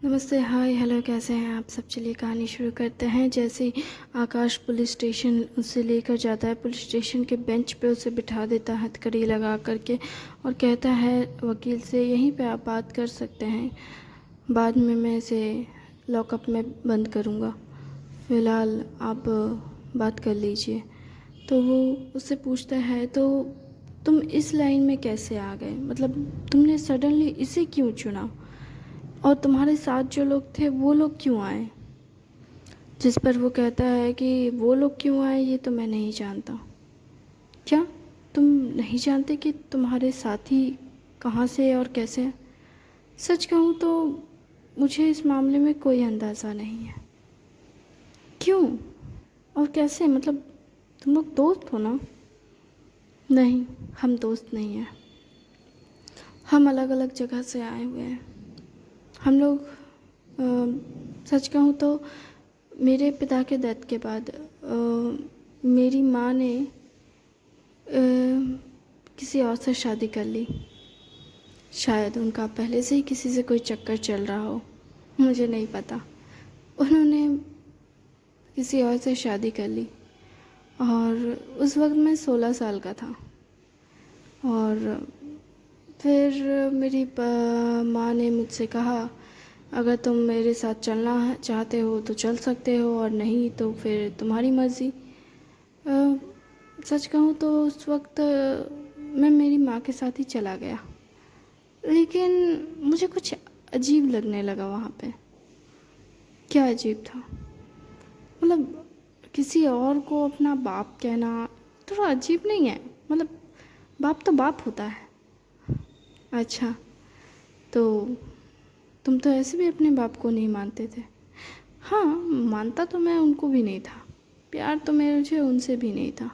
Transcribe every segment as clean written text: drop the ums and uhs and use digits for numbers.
नमस्ते, हाय, हेलो, कैसे हैं आप सब? चलिए कहानी शुरू करते हैं। जैसे ही आकाश पुलिस स्टेशन उसे लेकर जाता है, पुलिस स्टेशन के बेंच पे उसे बिठा देता है हथकड़ी लगा करके और कहता है वकील से, यहीं पे आप बात कर सकते हैं, बाद में मैं इसे लॉकअप में बंद करूँगा, फ़िलहाल आप बात कर लीजिए। तो वो उससे पूछता है, तो तुम इस लाइन में कैसे आ गए? मतलब तुमने सडनली इसे क्यों चुना? और तुम्हारे साथ जो लोग थे वो लोग क्यों आए? जिस पर वो कहता है कि वो लोग क्यों आए ये तो मैं नहीं जानता। क्या तुम नहीं जानते कि तुम्हारे साथी कहाँ से और कैसे हैं? सच कहूँ तो मुझे इस मामले में कोई अंदाज़ा नहीं है। क्यों और कैसे? मतलब तुम लोग दोस्त हो ना? नहीं, हम दोस्त नहीं हैं। हम अलग अलग जगह से आए हुए हैं। हम लोग सच कहूँ तो मेरे पिता के डेथ के बाद मेरी माँ ने किसी और से शादी कर ली। शायद उनका पहले से ही किसी से कोई चक्कर चल रहा हो, मुझे नहीं पता। उन्होंने किसी और से शादी कर ली और उस वक्त मैं 16 साल का था। और फिर मेरी माँ ने मुझसे कहा, अगर तुम मेरे साथ चलना चाहते हो तो चल सकते हो और नहीं तो फिर तुम्हारी मर्ज़ी। सच कहूँ तो उस वक्त मैं मेरी माँ के साथ ही चला गया, लेकिन मुझे कुछ अजीब लगने लगा वहाँ पे। क्या अजीब था? मतलब किसी और को अपना बाप कहना थोड़ा अजीब नहीं है? मतलब बाप तो बाप होता है। अच्छा, तो तुम तो ऐसे भी अपने बाप को नहीं मानते थे। हाँ, मानता तो मैं उनको भी नहीं था, प्यार तो मुझे उनसे भी नहीं था,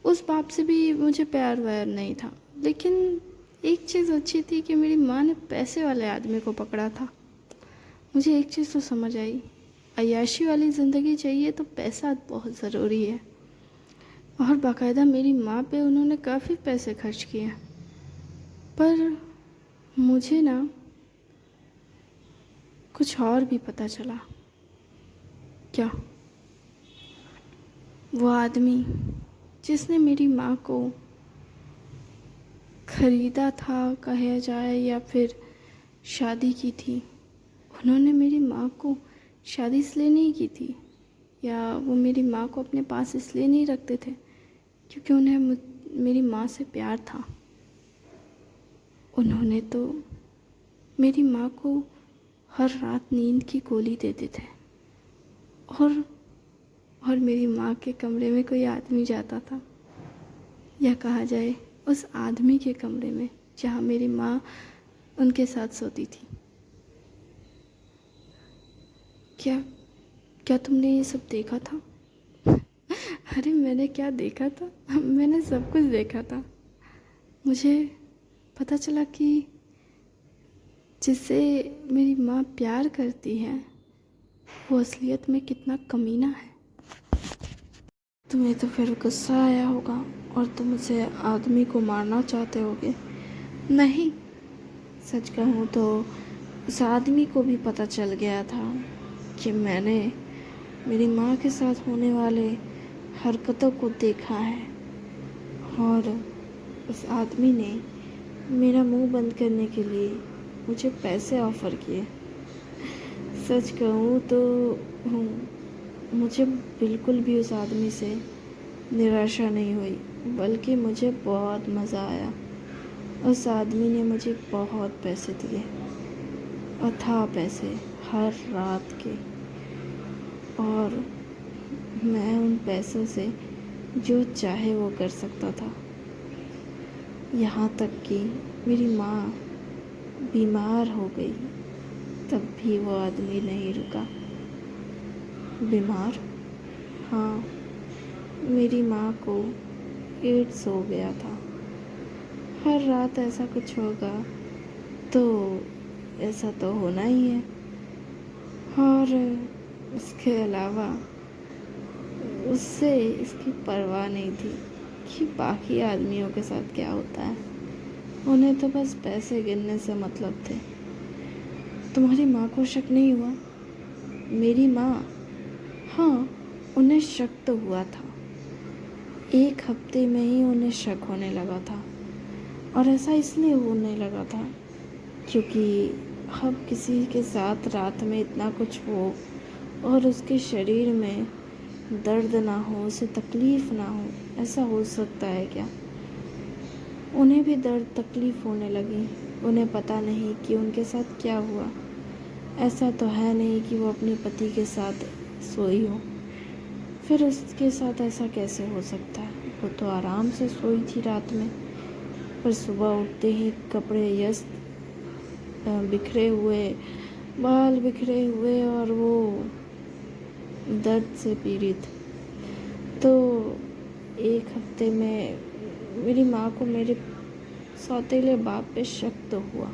उस बाप से भी मुझे प्यार व्यार नहीं था। लेकिन एक चीज़ अच्छी थी कि मेरी माँ ने पैसे वाले आदमी को पकड़ा था। मुझे एक चीज़ तो समझ आई, अय्याशी वाली ज़िंदगी चाहिए तो पैसा बहुत ज़रूरी है। और बाकायदा मेरी माँ पे उन्होंने काफ़ी पैसे खर्च किए। पर मुझे ना कुछ और भी पता चला। क्या? वो आदमी जिसने मेरी माँ को ख़रीदा था कहा जाए या फिर शादी की थी, उन्होंने मेरी माँ को शादी इसलिए नहीं की थी, या वो मेरी माँ को अपने पास इसलिए नहीं रखते थे क्योंकि उन्हें मेरी माँ से प्यार था। उन्होंने तो मेरी माँ को हर रात नींद की गोली देते थे। और मेरी माँ के कमरे में कोई आदमी जाता था, या कहा जाए उस आदमी के कमरे में जहाँ मेरी माँ उनके साथ सोती थी। क्या क्या तुमने ये सब देखा था? अरे मैंने क्या देखा था? मैंने सब कुछ देखा था। मुझे पता चला कि जिससे मेरी माँ प्यार करती है वो असलियत में कितना कमीना है। तुम्हें तो फिर गुस्सा आया होगा और तुम उसे आदमी को मारना चाहते होगे। नहीं, सच कहूँ तो उस आदमी को भी पता चल गया था कि मैंने मेरी माँ के साथ होने वाले हरकतों को देखा है, और उस आदमी ने मेरा मुंह बंद करने के लिए मुझे पैसे ऑफ़र किए। सच कहूँ तो मुझे बिल्कुल भी उस आदमी से निराशा नहीं हुई, बल्कि मुझे बहुत मज़ा आया। उस आदमी ने मुझे बहुत पैसे दिए, अथाह पैसे, हर रात के, और मैं उन पैसों से जो चाहे वो कर सकता था। यहाँ तक कि मेरी माँ बीमार हो गई तब भी वो आदमी नहीं रुका। बीमार? हाँ, मेरी माँ को एड्स हो गया था। हर रात ऐसा कुछ होगा तो ऐसा तो होना ही है। और इसके अलावा उससे इसकी परवाह नहीं थी कि बाकी आदमियों के साथ क्या होता है। उन्हें तो बस पैसे गिनने से मतलब थे। तुम्हारी माँ को शक नहीं हुआ? मेरी माँ? हाँ, उन्हें शक तो हुआ था। 1 हफ्ते में ही उन्हें शक होने लगा था। और ऐसा इसलिए होने लगा था क्योंकि अब किसी के साथ रात में इतना कुछ हो और उसके शरीर में दर्द ना हो, उसे तकलीफ़ ना हो, ऐसा हो सकता है क्या? उन्हें भी दर्द तकलीफ़ होने लगी। उन्हें पता नहीं कि उनके साथ क्या हुआ। ऐसा तो है नहीं कि वो अपने पति के साथ सोई हो। फिर उसके साथ ऐसा कैसे हो सकता है? वो तो आराम से सोई थी रात में, पर सुबह उठते ही कपड़े बिखरे हुए, बाल बिखरे हुए और वो दर्द से पीड़ित। तो 1 हफ्ते में मेरी माँ को मेरे सौतेले बाप पे शक तो हुआ।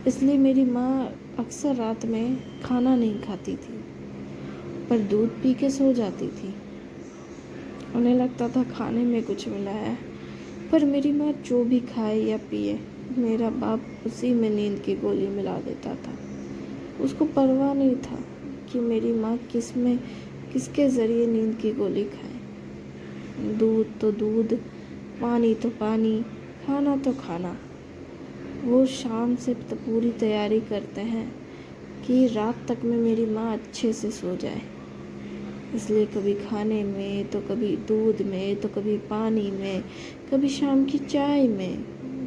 इसलिए मेरी माँ अक्सर रात में खाना नहीं खाती थी, पर दूध पी के सो जाती थी। उन्हें लगता था खाने में कुछ मिला है, पर मेरी माँ जो भी खाए या पिए, मेरा बाप उसी में नींद की गोली मिला देता था। उसको परवाह नहीं था कि मेरी माँ किसके ज़रिए नींद की गोली खाए। दूध तो दूध, पानी तो पानी, खाना तो खाना। वो शाम से तो पूरी तैयारी करते हैं कि रात तक में मेरी माँ अच्छे से सो जाए। इसलिए कभी खाने में, तो कभी दूध में, तो कभी पानी में, कभी शाम की चाय में,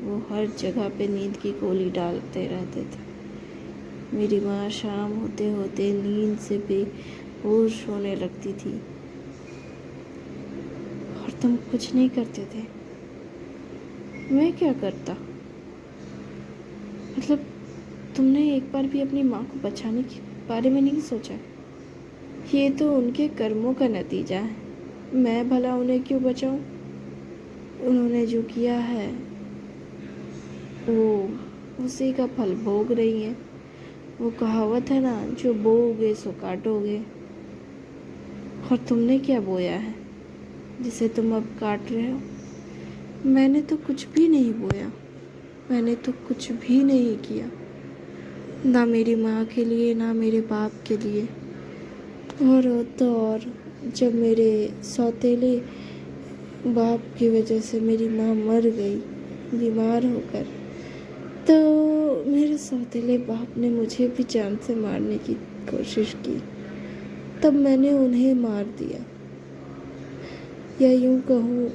वो हर जगह पे नींद की गोली डालते रहते थे। मेरी माँ शाम होते होते नींद से बेहोश होने लगती थी और तुम कुछ नहीं करते थे। मैं क्या करता? मतलब तुमने एक बार भी अपनी माँ को बचाने के बारे में नहीं सोचा? ये तो उनके कर्मों का नतीजा है। मैं भला उन्हें क्यों बचाऊं? उन्होंने जो किया है वो उसी का फल भोग रही हैं। वो कहावत है ना, जो बोओगे सो काटोगे। और तुमने क्या बोया है जिसे तुम अब काट रहे हो? मैंने तो कुछ भी नहीं बोया, मैंने तो कुछ भी नहीं किया, ना मेरी माँ के लिए, ना मेरे बाप के लिए। और तो और, जब मेरे सौतेले बाप की वजह से मेरी माँ मर गई बीमार होकर, तो मेरे सौतेले बाप ने मुझे भी जान से मारने की कोशिश की। तब मैंने उन्हें मार दिया, या यूं कहूँ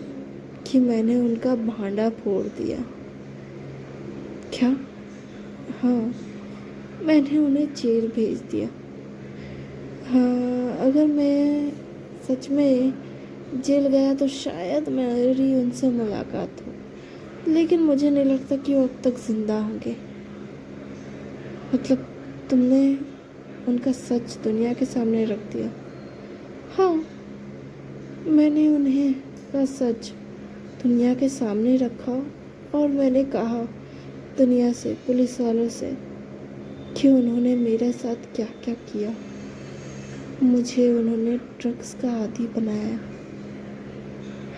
कि मैंने उनका भांडा फोड़ दिया। क्या? हाँ, मैंने उन्हें जेल भेज दिया। हाँ, अगर मैं सच में जेल गया तो शायद मेरी उनसे मुलाकात हो, लेकिन मुझे नहीं लगता कि वो अब तक जिंदा होंगे। मतलब तुमने उनका सच दुनिया के सामने रख दिया? हाँ, मैंने उन्हें का सच दुनिया के सामने रखा और मैंने कहा दुनिया से, पुलिस वालों से, कि उन्होंने मेरे साथ क्या क्या किया। मुझे उन्होंने ड्रग्स का आदी बनाया,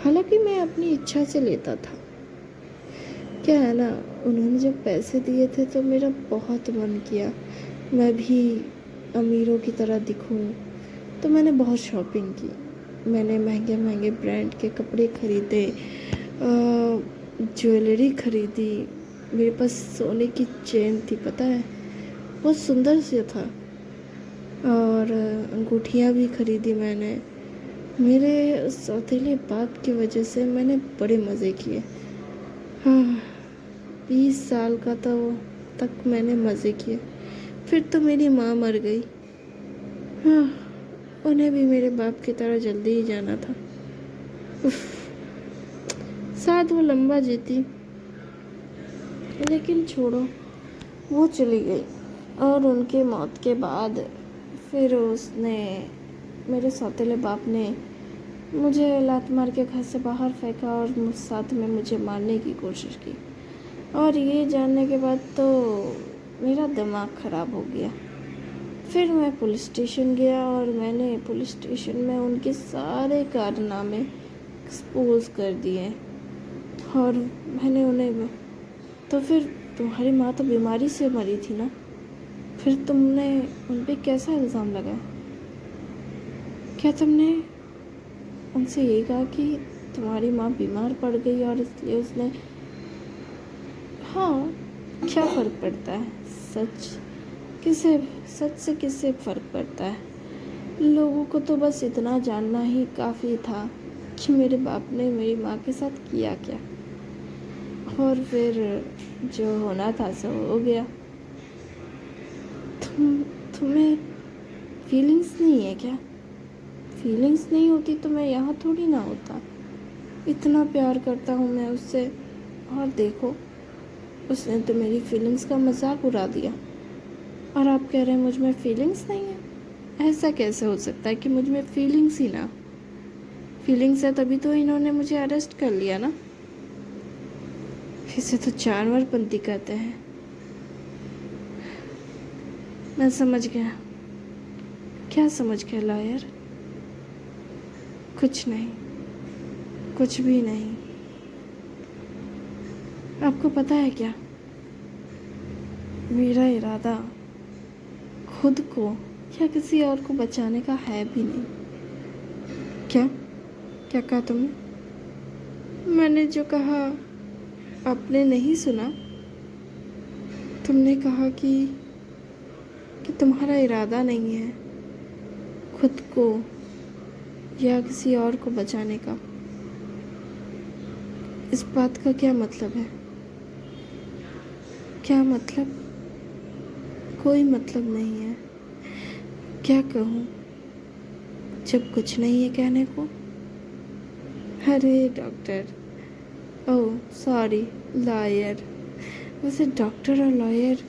हालांकि मैं अपनी इच्छा से लेता था। क्या है ना, उन्होंने जब पैसे दिए थे तो मेरा बहुत मन किया मैं भी अमीरों की तरह दिखूं, तो मैंने बहुत शॉपिंग की। मैंने महंगे महंगे ब्रांड के कपड़े खरीदे, ज्वेलरी खरीदी। मेरे पास सोने की चेन थी, पता है, बहुत सुंदर से था। और अंगूठियाँ भी खरीदी मैंने। मेरे सौतेले बाप की वजह से मैंने बड़े मज़े किए। हाँ, 20 साल का तक मैंने मज़े किए। फिर तो मेरी माँ मर गई। हाँ, उन्हें भी मेरे बाप की तरह जल्दी ही जाना था। उफ, शायद वो लंबा जीती, लेकिन छोड़ो, वो चली गई। और उनके मौत के बाद फिर उसने, मेरे सौतेले बाप ने मुझे लात मार के घर से बाहर फेंका और साथ में मुझे मारने की कोशिश की। और ये जानने के बाद तो मेरा दिमाग ख़राब हो गया। फिर मैं पुलिस स्टेशन गया और मैंने पुलिस स्टेशन में उनके सारे कारनामे एक्सपोज कर दिए। और मैंने उन्हें, तो फिर तुम्हारी माँ तो बीमारी से मरी थी ना? फिर तुमने उन पे कैसा इल्ज़ाम लगाया? क्या तुमने उनसे ये कहा कि तुम्हारी माँ बीमार पड़ गई और इसलिए उसने? हाँ, क्या फ़र्क पड़ता है? सच किसे सच से किससे फ़र्क पड़ता है? लोगों को तो बस इतना जानना ही काफ़ी था कि मेरे बाप ने मेरी माँ के साथ किया क्या, और फिर जो होना था सो हो गया। तुम्हें फीलिंग्स नहीं है क्या? फीलिंग्स नहीं होती तो मैं यहाँ थोड़ी ना होता। इतना प्यार करता हूँ मैं उससे, और देखो उसने तो मेरी फीलिंग्स का मजाक उड़ा दिया। और आप कह रहे हैं मुझ में फीलिंग्स नहीं है? ऐसा कैसे हो सकता है कि मुझ में फीलिंग्स ही ना? फीलिंग्स है तभी तो इन्होंने मुझे अरेस्ट कर लिया ना। इसे तो जानवरपंती कहते हैं। मैं समझ गया। क्या समझ गया लॉयर? कुछ नहीं, कुछ भी नहीं। आपको पता है क्या, मेरा इरादा खुद को या किसी और को बचाने का है भी नहीं। क्या क्या कहा तुमने? मैंने जो कहा आपने नहीं सुना। तुमने कहा कि तुम्हारा इरादा नहीं है खुद को या किसी और को बचाने का। इस बात का क्या मतलब है? क्या मतलब? कोई मतलब नहीं है। क्या कहूँ जब कुछ नहीं है कहने को? अरे डॉक्टर, ओह सॉरी, लॉयर। वैसे डॉक्टर और लॉयर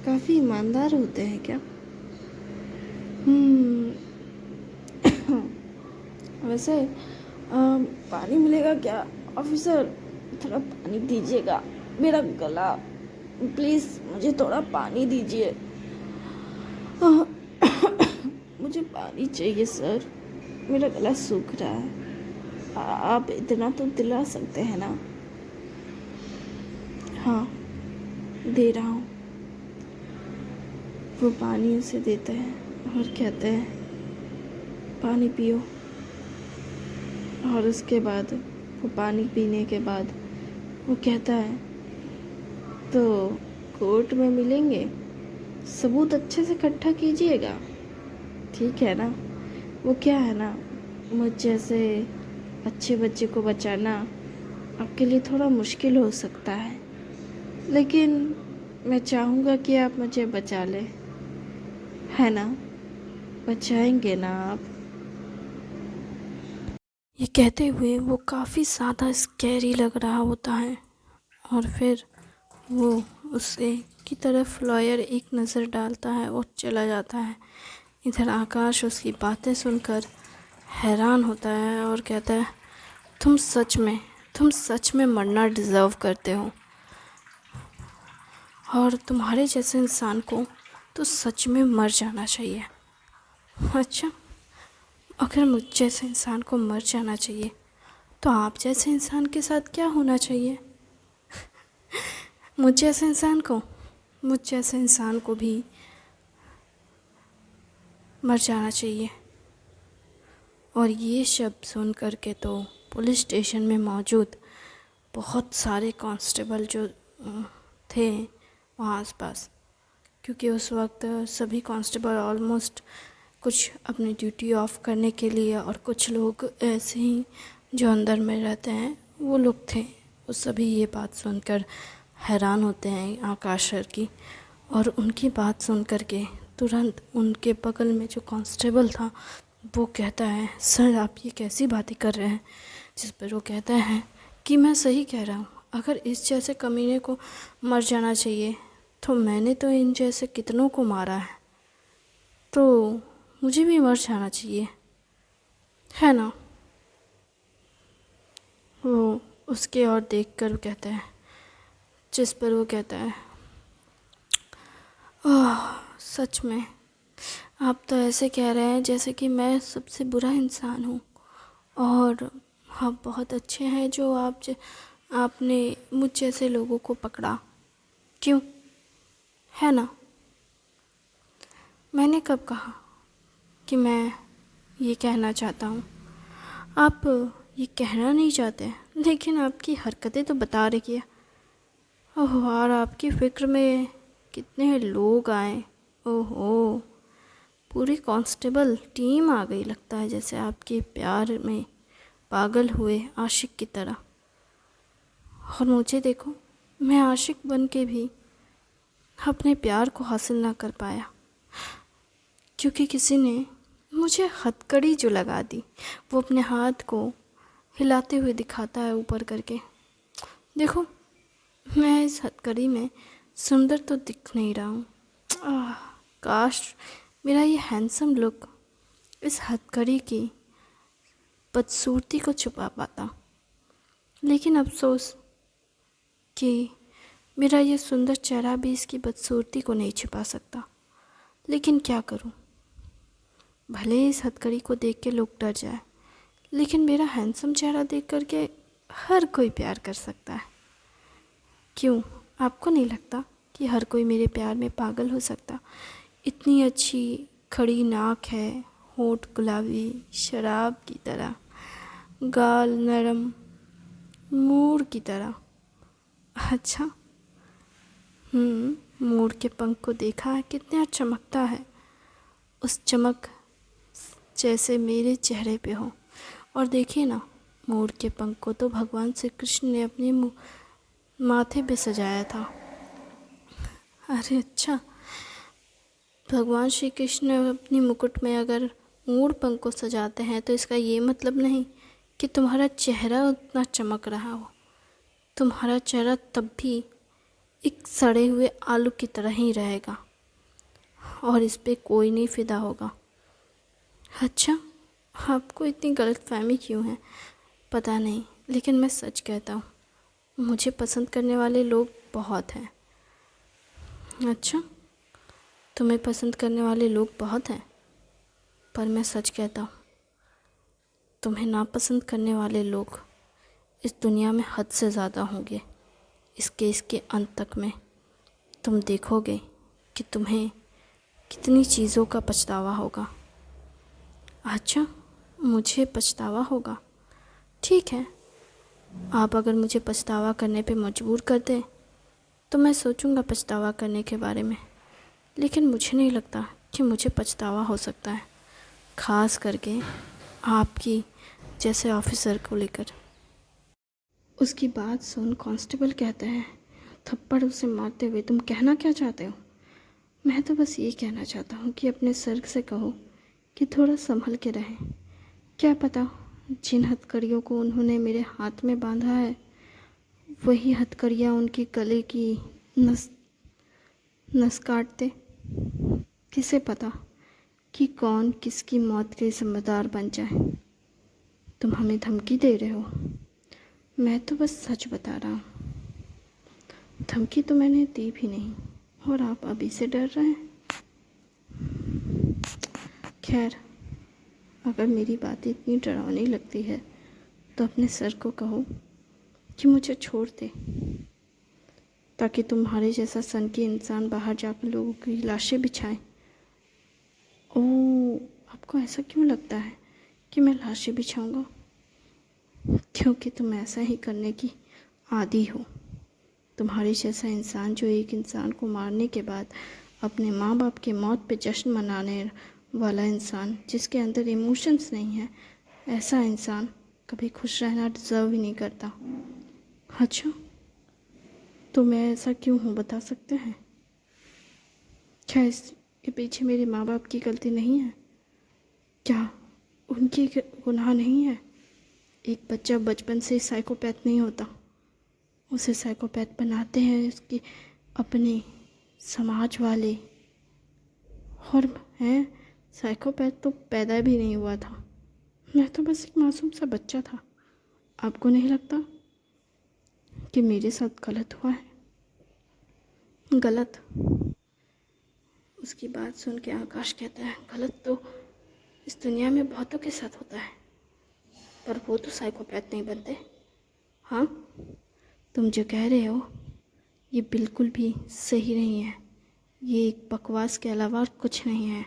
काफ़ी ईमानदार होते हैं क्या? हम्म। वैसे पानी मिलेगा क्या ऑफिसर? थोड़ा पानी दीजिएगा, मेरा गला, प्लीज़ मुझे थोड़ा पानी दीजिए। आह, मुझे पानी चाहिए सर, मेरा गला सूख रहा है। आप इतना तो दिला सकते हैं ना? हाँ, दे रहा हूँ। वो पानी उसे देते हैं और कहते हैं पानी पियो। और उसके बाद वो पानी पीने के बाद वो कहता है तो कोर्ट में मिलेंगे, सबूत अच्छे से इकट्ठा कीजिएगा, ठीक है ना? वो क्या है ना, मुझ जैसे अच्छे बच्चे को बचाना आपके लिए थोड़ा मुश्किल हो सकता है, लेकिन मैं चाहूँगा कि आप मुझे बचा लें, है ना? बचाएंगे ना आप? ये कहते हुए वो काफ़ी ज़्यादा स्कैरी लग रहा होता है, और फिर वो उसे की तरफ लॉयर एक नज़र डालता है और चला जाता है। इधर आकाश उसकी बातें सुनकर हैरान होता है और कहता है तुम सच में मरना डिज़र्व करते हो, और तुम्हारे जैसे इंसान को तो सच में मर जाना चाहिए। अच्छा, अगर मुझ जैसे इंसान को मर जाना चाहिए तो आप जैसे इंसान के साथ क्या होना चाहिए? मुझ जैसे इंसान को भी मर जाना चाहिए। और ये शब्द सुन कर के तो पुलिस स्टेशन में मौजूद बहुत सारे कांस्टेबल जो थे वहाँ आसपास, क्योंकि उस वक्त सभी कांस्टेबल ऑलमोस्ट कुछ अपनी ड्यूटी ऑफ करने के लिए, और कुछ लोग ऐसे ही जो अंदर में रहते हैं वो लोग थे, वो सभी ये बात सुनकर हैरान होते हैं आकाश सर की। और उनकी बात सुन कर के तुरंत उनके बगल में जो कांस्टेबल था वो कहता है सर आप ये कैसी बातें कर रहे हैं? जिस पर वो कहता है कि मैं सही कह रहा हूँ, अगर इस जैसे कमीने को मर जाना चाहिए तो मैंने तो इन जैसे कितनों को मारा है, तो मुझे भी मर जाना चाहिए, है ना? वो उसके और देख कर कहता है, जिस पर वो कहता है ओह सच में आप तो ऐसे कह रहे हैं जैसे कि मैं सबसे बुरा इंसान हूँ, और आप बहुत अच्छे हैं जो आपने मुझ जैसे लोगों को पकड़ा, क्यों, है ना? मैंने कब कहा कि मैं ये कहना चाहता हूँ? आप ये कहना नहीं चाहते, लेकिन आपकी हरकतें तो बता रही है। ओह, और आपकी फ़िक्र में कितने लोग आए। ओहो, पूरी कांस्टेबल टीम आ गई लगता है, जैसे आपके प्यार में पागल हुए आशिक की तरह। और मुझे देखो, मैं आशिक बन के भी अपने प्यार को हासिल ना कर पाया, क्योंकि किसी ने मुझे हथकड़ी जो लगा दी, वो अपने हाथ को हिलाते हुए दिखाता है ऊपर करके। देखो, मैं इस हथकड़ी में सुंदर तो दिख नहीं रहा हूँ। काश मेरा ये हैंडसम लुक इस हथकड़ी की बदसूरती को छुपा पाता, लेकिन अफसोस कि मेरा ये सुंदर चेहरा भी इसकी बदसूरती को नहीं छुपा सकता। लेकिन क्या करूं, भले ही इस हथकड़ी को देख के लोग डर जाए, लेकिन मेरा हैंडसम चेहरा देख करके हर कोई प्यार कर सकता है। क्यों, आपको नहीं लगता कि हर कोई मेरे प्यार में पागल हो सकता? इतनी अच्छी खड़ी नाक है, होंठ गुलाबी शराब की तरह, गाल नरम मोर की तरह। अच्छा, मोर के पंख को देखा है कितना चमकता है, उस चमक जैसे मेरे चेहरे पे हो। और देखिए ना, मोर के पंख को तो भगवान श्री कृष्ण ने अपने माथे पे सजाया था। अरे अच्छा, भगवान श्री कृष्ण अपनी मुकुट में अगर मोर पंख को सजाते हैं, तो इसका ये मतलब नहीं कि तुम्हारा चेहरा उतना चमक रहा हो। तुम्हारा चेहरा तब भी एक सड़े हुए आलू की तरह ही रहेगा, और इस पे कोई नहीं फिदा होगा। अच्छा, आपको इतनी गलतफहमी क्यों है पता नहीं, लेकिन मैं सच कहता हूँ, मुझे पसंद करने वाले लोग बहुत हैं। अच्छा, तुम्हें पसंद करने वाले लोग बहुत हैं, पर मैं सच कहता हूँ, तुम्हें नापसंद करने वाले लोग इस दुनिया में हद से ज़्यादा होंगे। इसके अंत तक में तुम देखोगे कि तुम्हें कितनी चीज़ों का पछतावा होगा। अच्छा, मुझे पछतावा होगा? ठीक है, आप अगर मुझे पछतावा करने पे मजबूर कर दें, तो मैं सोचूंगा पछतावा करने के बारे में, लेकिन मुझे नहीं लगता कि मुझे पछतावा हो सकता है, ख़ास करके आपकी जैसे ऑफिसर को लेकर। उसकी बात सुन कांस्टेबल कहते हैं थप्पड़ उसे मारते हुए, तुम कहना क्या चाहते हो? मैं तो बस ये कहना चाहता हूँ कि अपने सर से कहो कि थोड़ा संभल के रहें। क्या पता जिन हथकड़ियों को उन्होंने मेरे हाथ में बांधा है, वही हथकड़ियाँ उनके गले की नस नस काट दे। किसे पता कि कौन किसकी मौत के ज़िम्मेदार बन जाए। तुम हमें धमकी दे रहे हो? मैं तो बस सच बता रहा हूँ। धमकी तो मैंने दी भी नहीं, और आप अभी से डर रहे हैं। खैर, अगर मेरी बात इतनी डरावनी लगती है, तो अपने सर को कहो कि मुझे छोड़ दे, ताकि तुम्हारे जैसा सनकी इंसान बाहर जाकर लोगों की लाशें बिछाए। ओह, आपको ऐसा क्यों लगता है कि मैं लाशें बिछाऊंगा? क्योंकि तुम ऐसा ही करने की आदी हो। तुम्हारे जैसा इंसान, जो एक इंसान को मारने के बाद अपने माँ बाप की मौत पे जश्न मनाने वाला इंसान, जिसके अंदर इमोशंस नहीं है, ऐसा इंसान कभी खुश रहना डिज़र्व ही नहीं करता। अच्छा, तो मैं ऐसा क्यों हूँ बता सकते हैं? क्या इसके पीछे मेरे माँ बाप की गलती नहीं है? क्या उनकी गुनाह नहीं है? एक बच्चा बचपन से साइकोपैथ नहीं होता, उसे साइकोपैथ बनाते हैं उसके अपने समाज वाले। और मैं साइकोपैथ तो पैदा भी नहीं हुआ था, मैं तो बस एक मासूम सा बच्चा था। आपको नहीं लगता कि मेरे साथ गलत हुआ है? गलत? उसकी बात सुन के आकाश कहता है, गलत तो इस दुनिया में बहुतों के साथ होता है, पर वो तो साइकोपैथ नहीं बनते। हाँ, तुम जो कह रहे हो ये बिल्कुल भी सही नहीं है। ये एक बकवास के अलावा और कुछ नहीं है।